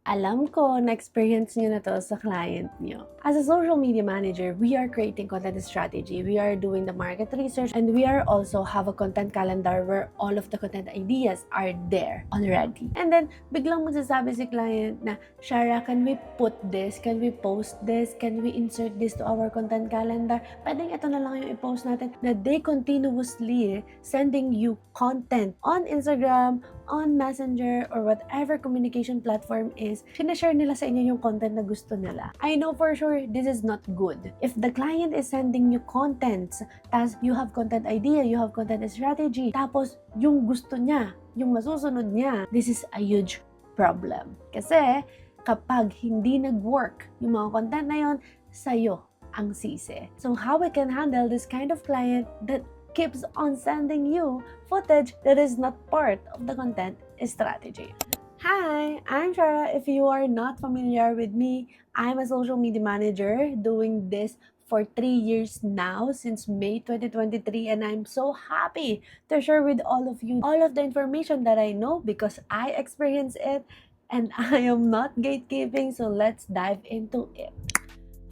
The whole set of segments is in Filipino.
Alam ko, na-experience nyo na to sa client nyo. As a social media manager, we are creating content strategy, we are doing the market research, and we are also have a content calendar where all of the content ideas are there already. And then, biglang magsasabi si client na, Shara, can we put this? Can we post this? Can we insert this to our content calendar? Pwedeng ito na lang yung i-post natin na they continuously sending you content on Instagram, on Messenger, or whatever communication platform is, sinashare nila sa inyo yung content na gusto nila. I know for sure this is not good. If the client is sending you contents, tas you have content idea, you have content strategy, tapos yung gusto niya, yung masusunod niya, this is a huge problem. Kasi kapag hindi nag-work yung mga content na yon, sa'yo ang sisi. So how we can handle this kind of client that keeps on sending you footage that is not part of the content strategy. Hi, I'm Shara. If you are not familiar with me, I'm a social media manager doing this for 3 years now, since May 2023, and I'm so happy to share with all of you all of the information that I know because I experience it and I am not gatekeeping, so let's dive into it.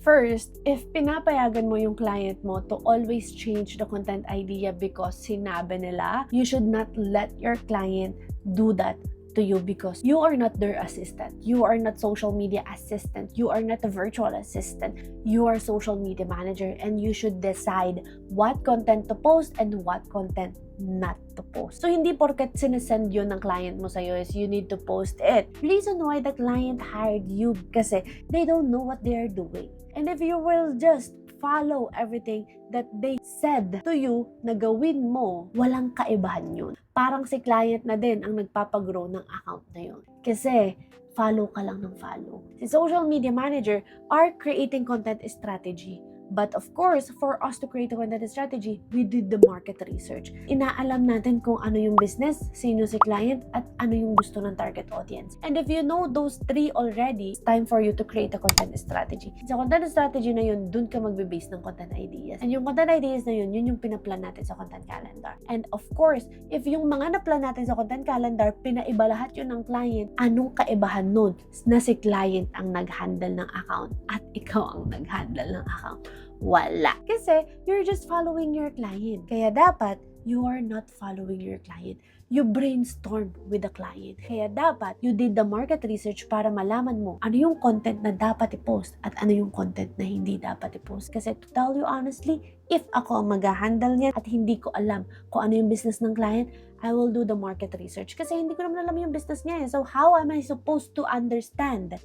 First, if pinapayagan mo yung client mo to always change the content idea because sinabi nila, you should not let your client do that to you because you are not their assistant. You are not social media assistant. You are not a virtual assistant. You are social media manager and you should decide what content to post and what content not to post. So, hindi porket sinesend yun ng client mo sa'yo is you need to post it. Reason why the client hired you kasi they don't know what they are doing. And if you will just follow everything that they said to you na gawin mo, walang kaibahan yun. Parang si client na din ang nagpapagrow ng account na yun. Kasi follow ka lang ng follow. Si social media manager are creating content strategy. But of course, for us to create a content strategy, we did the market research. Inaalam natin kung ano yung business, sino si client, at ano yung gusto ng target audience. And if you know those 3 already, it's time for you to create a content strategy. Sa content strategy na yun, dun ka magbe-base ng content ideas. And yung content ideas na yun yung pinaplan natin sa content calendar. And of course, if yung mga naplan natin sa content calendar, pinaiba lahat yun ng client, anong kaibahan nun na si client ang nag-handle ng account at ikaw ang nag-handle ng account? Wala. Kasi you're just following your client. Kaya dapat you are not following your client. You brainstorm with the client. Kaya dapat you did the market research para malaman mo ano yung content na dapat i-post at ano yung content na hindi dapat i-post. Kasi to tell you honestly, if ako ang mag-handle niyan at hindi ko alam kung ano yung business ng client, I will do the market research. Kasi hindi ko naman alam yung business niya. So how am I supposed to understand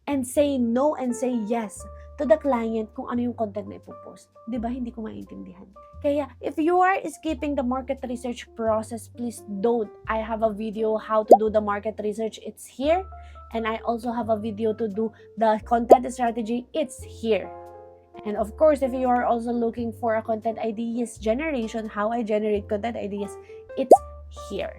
and say no and say yes to the client kung ano yung content na ipopost? Diba? Hindi ko maintindihan. Kaya, if you are skipping the market research process, please don't. I have a video how to do the market research. It's here. And I also have a video to do the content strategy. It's here. And of course, if you are also looking for a content ideas generation, how I generate content ideas, it's here.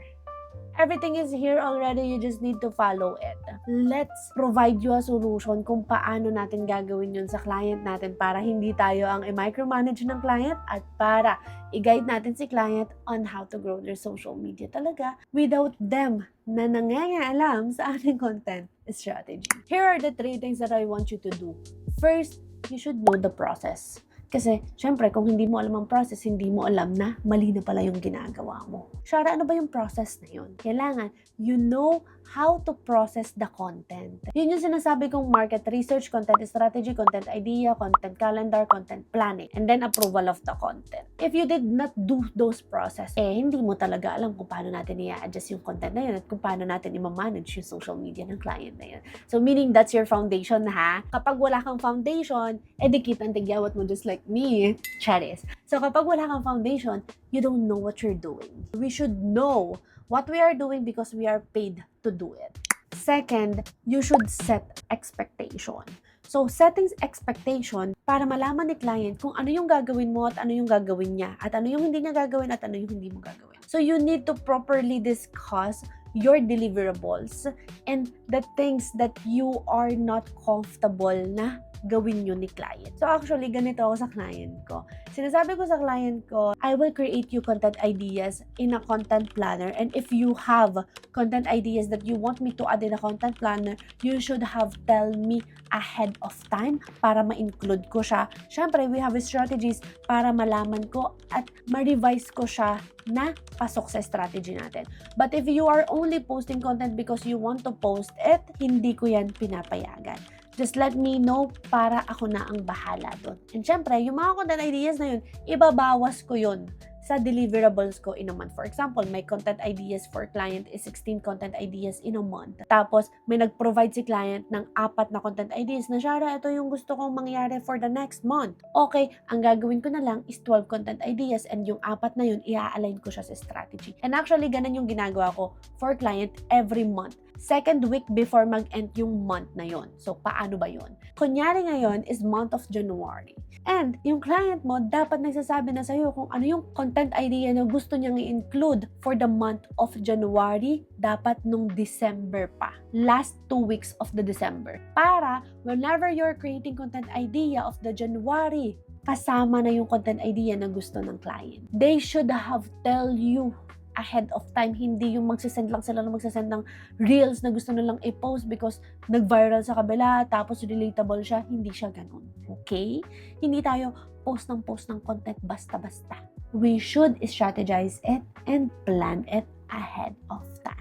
Everything is here already, you just need to follow it. Let's provide you a solution kung paano natin gagawin yun sa client natin para hindi tayo ang i-micromanage ng client at para i-guide natin si client on how to grow their social media talaga without them na nangangaalam sa ating content strategy. Here are the 3 things that I want you to do. First, you should know the process. Kasi, syempre, kung hindi mo alam ang process, hindi mo alam na mali na pala yung ginagawa mo. Shara, ano ba yung process na yun? Kailangan, you know how to process the content. Yun yung sinasabi kong market research, content strategy, content idea, content calendar, content planning, and then approval of the content. If you did not do those process, hindi mo talaga alam kung paano natin i-adjust yung content na yun at kung paano natin i-manage yung social media ng client na yun. So, meaning that's your foundation, ha? Kapag wala kang foundation, dikit ang tigyawat mo just like me, Charis. So, kapag wala kang foundation, you don't know what you're doing. We should know what we are doing because we are paid to do it. Second, you should set expectation. So, setting expectation para malaman ni client kung ano yung gagawin mo at ano yung gagawin niya at ano yung hindi niya gagawin at ano yung hindi mo gagawin. So, you need to properly discuss your deliverables and the things that you are not comfortable na gawin yun ni client. So actually, ganito ako sa client ko. Sinasabi ko sa client ko, I will create you content ideas in a content planner, and if you have content ideas that you want me to add in a content planner, you should have tell me ahead of time para ma-include ko siya. Syempre, we have strategies para malaman ko at ma-revise ko siya na pasok sa strategy natin. But if you are only posting content because you want to post it, hindi ko yan pinapayagan. Just let me know para ako na ang bahala doon. And syempre, yung mga content ideas na yun, ibabawas ko yun sa deliverables ko in a month. For example, my content ideas for client is 16 content ideas in a month. Tapos, may nag-provide si client ng 4 na content ideas na, Shara, ito yung gusto kong mangyari for the next month. Okay, ang gagawin ko na lang is 12 content ideas and yung 4 na yun, i-align ko siya sa strategy. And actually, ganun yung ginagawa ko for client every month. Second week before mag-end yung month na yon. So, paano ba yon? Kunyari ngayon is month of January. And yung client mo, dapat nagsasabi na sa'yo kung ano yung content idea na gusto niyang i-include for the month of January, dapat nung December pa. Last 2 weeks of the December. Para whenever you're creating content idea of the January, kasama na yung content idea na gusto ng client. They should have tell you ahead of time, hindi yung magsasend lang sila ng magsasend ng reels na gusto nilang i-post because nag-viral sa kabila, tapos relatable siya, hindi siya ganun. Okay? Hindi tayo post ng content basta-basta. We should strategize it and plan it ahead of time.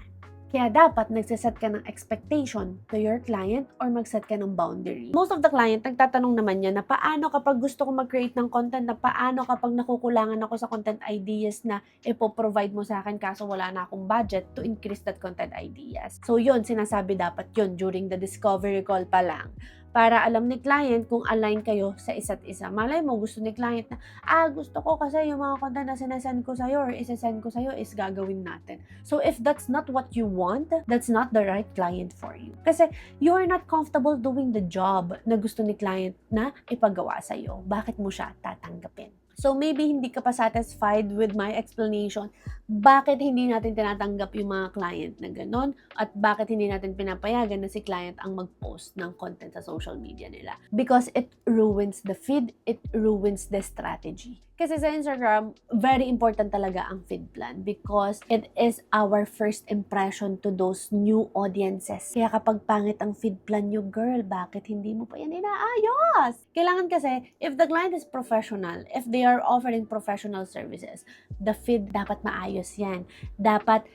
Kaya dapat nagsiset ka ng expectation to your client or magset ka ng boundary. Most of the client, nagtatanong naman yan na paano kapag gusto ko mag-create ng content, na paano kapag nakukulangan ako sa content ideas na ipo-provide mo sa akin kaso wala na akong budget to increase that content ideas. So yun, sinasabi dapat yun during the discovery call pa lang. Para alam ni client kung align kayo sa isa't isa. Malay mo, gusto ni client na, gusto ko kasi yung mga content na sinasend ko sa'yo or isasend ko sa'yo is gagawin natin. So if that's not what you want, that's not the right client for you. Kasi you are not comfortable doing the job na gusto ni client na ipagawa sa'yo. Bakit mo siya tatanggapin? So maybe hindi ka pa satisfied with my explanation bakit hindi natin tinatanggap yung mga client na ganon at bakit hindi natin pinapayagan na si client ang mag-post ng content sa social media nila. Because it ruins the feed, it ruins the strategy. Kasi sa Instagram, very important talaga ang feed plan because it is our first impression to those new audiences. Kaya kapag pangit ang feed plan nyo, girl, bakit hindi mo pa yan inaayos? Kailangan kasi, if the client is professional, if they are offering professional services, the feed dapat maayos yan. Dapat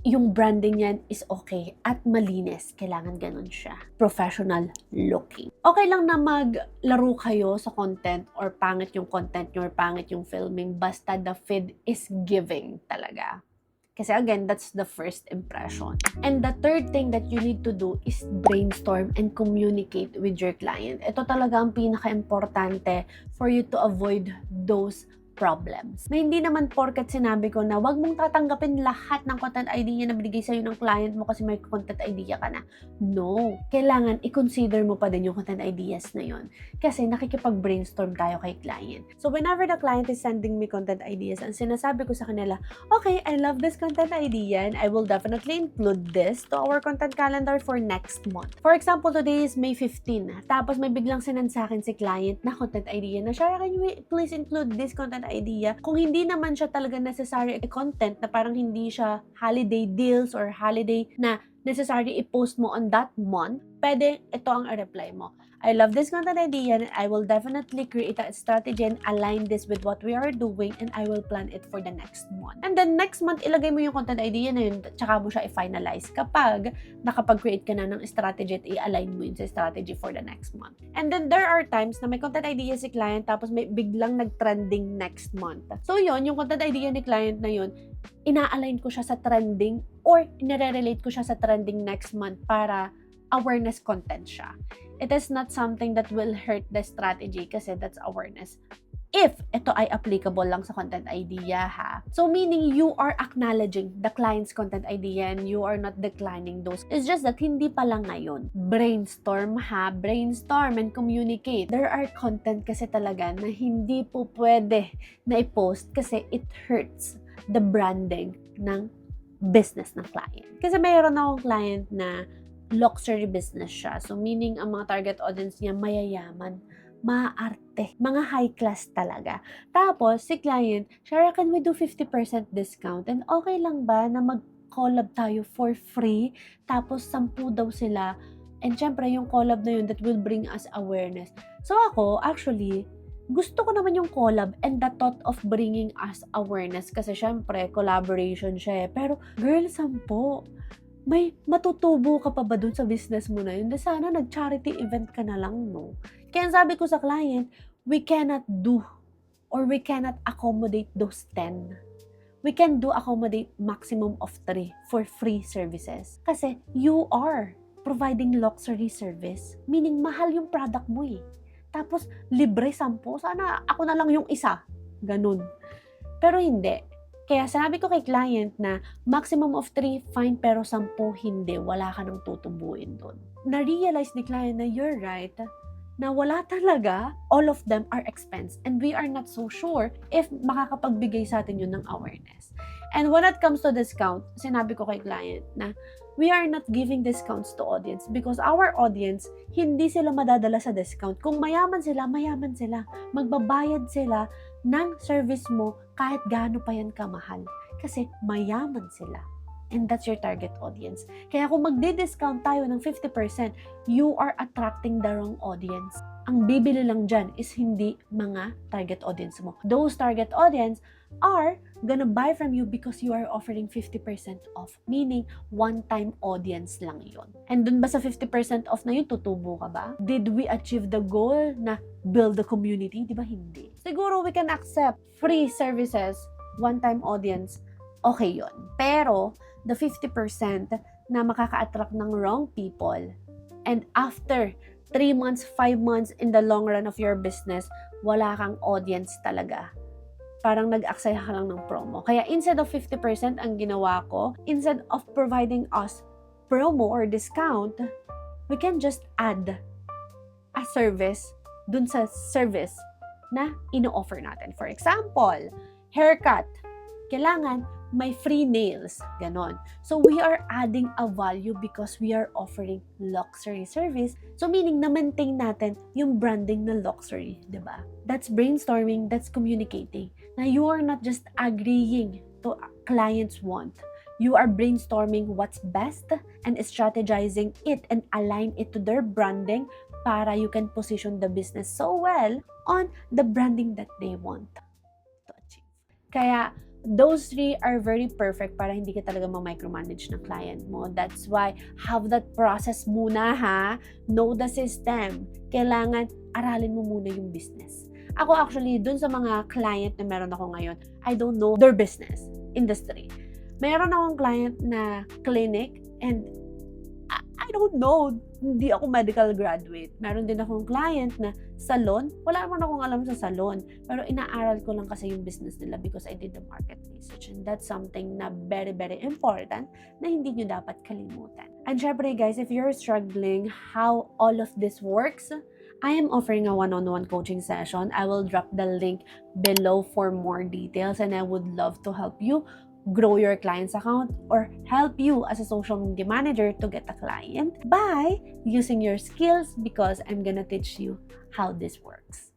yung branding yan is okay at malinis. Kailangan ganun siya. Professional looking. Okay lang na maglaro kayo sa content or pangit yung content nyo or pangit yung filming basta the feed is giving talaga. Kasi again, that's the first impression. And the third thing that you need to do is brainstorm and communicate with your client. Ito talaga ang pinaka-importante for you to avoid those problems. Na hindi naman porket sinabi ko na wag mong tatanggapin lahat ng content idea na binigay sa'yo ng client mo kasi may content idea ka na. No. Kailangan i-consider mo pa din yung content ideas na yun. Kasi nakikipag-brainstorm tayo kay client. So whenever the client is sending me content ideas, ang sinasabi ko sa kanila, okay, I love this content idea and I will definitely include this to our content calendar for next month. For example, today is May 15. Tapos may biglang sinend sa akin si client na content idea na, Shara, can you please include this content idea? Kung hindi naman siya talaga necessary content na parang hindi siya holiday deals or holiday na necessary i-post mo on that month, pwede ito ang i-reply mo. I love this content idea and I will definitely create a strategy and align this with what we are doing and I will plan it for the next month. And then next month, ilagay mo yung content idea na yun, tsaka mo siya i-finalize kapag nakapag-create ka na ng strategy at i-align mo yun sa strategy for the next month. And then there are times na may content idea si client tapos may biglang nag-trending next month. So yun, yung content idea ni client na yun, ina-align ko siya sa trending or inire-relate ko siya sa trending next month para awareness content siya. It is not something that will hurt the strategy kasi that's awareness. If ito ay applicable lang sa content idea, ha? So meaning you are acknowledging the client's content idea and you are not declining those. It's just that hindi pa lang ngayon. Brainstorm, ha? Brainstorm and communicate. There are content kasi talaga na hindi po pwede na i-post kasi it hurts the branding ng business ng client. Kasi mayroon akong client na luxury business siya. So, meaning ang mga target audience niya mayayaman, maarte, mga high class talaga. Tapos, si client, Shara, can we do 50% discount? And okay lang ba na mag-collab tayo for free? Tapos, 10 daw sila. And syempre, yung collab na yun, that will bring us awareness. So, ako, actually, gusto ko naman yung collab and the thought of bringing us awareness kasi syempre, collaboration siya eh. Pero, girl, 10. May matutubo ka pa ba dun sa business mo na yun? Sana nag-charity event ka na lang, no? Kaya sabi ko sa client, we cannot do or we cannot accommodate those 10. We can do accommodate maximum of 3 for free services. Kasi you are providing luxury service. Meaning, mahal yung product mo eh. Tapos, libre 10. Sana ako na lang yung isa. Ganun. Pero hindi. Kaya sinabi ko kay client na maximum of 3, fine, pero 10 hindi. Wala ka nang tutubuin doon. Na-realize ni client na you're right, na wala talaga, all of them are expense. And we are not so sure if makakapagbigay sa atin yun ng awareness. And when it comes to discount, sinabi ko kay client na we are not giving discounts to audience because our audience, hindi sila madadala sa discount. Kung mayaman sila, mayaman sila. Magbabayad sila ng service mo kahit gaano pa yan kamahal. Kasi mayaman sila. And that's your target audience. Kaya kung magdi-discount tayo ng 50%, you are attracting the wrong audience. Ang bibili lang dyan is hindi mga target audience mo. Those target audience are gonna buy from you because you are offering 50% off. Meaning, one-time audience lang yon. And dun ba sa 50% off na yun, tutubo ka ba? Did we achieve the goal na build the community? Di ba hindi? Siguro we can accept free services, one-time audience, okay yon. Pero, the 50% na makaka-attract ng wrong people, and after 3 months, 5 months in the long run of your business, wala kang audience talaga. Parang nag-aksaya ka lang ng promo. Kaya instead of 50% ang ginawa ko, instead of providing us promo or discount, we can just add a service dun sa service na ino-offer natin. For example, haircut. Kailangan may free nails. Ganon. So, we are adding a value because we are offering luxury service. So, meaning na-maintain natin yung branding ng luxury. Diba? That's brainstorming, that's communicating. Na you are not just agreeing to clients' want. You are brainstorming what's best and strategizing it and align it to their branding para you can position the business so well on the branding that they want to achieve. Kaya, those 3 are very perfect para hindi ka talaga ma-micromanage ng client mo. That's why, have that process muna ha. Know the system. Kailangan, aralin mo muna yung business. Ako actually, dun sa mga client na meron ako ngayon, I don't know their business, industry. Meron akong client na clinic and I don't know, hindi ako medical graduate. Meron din akong client na salon. Wala naman akong alam sa salon. Pero inaaral ko lang kasi yung business nila because I did the market research. And that's something na very, very important na hindi nyo dapat kalimutan. And syempre guys, if you're struggling how all of this works, I am offering a one-on-one coaching session. I will drop the link below for more details and I would love to help you grow your client's account or help you as a social media manager to get a client by using your skills because I'm gonna teach you how this works.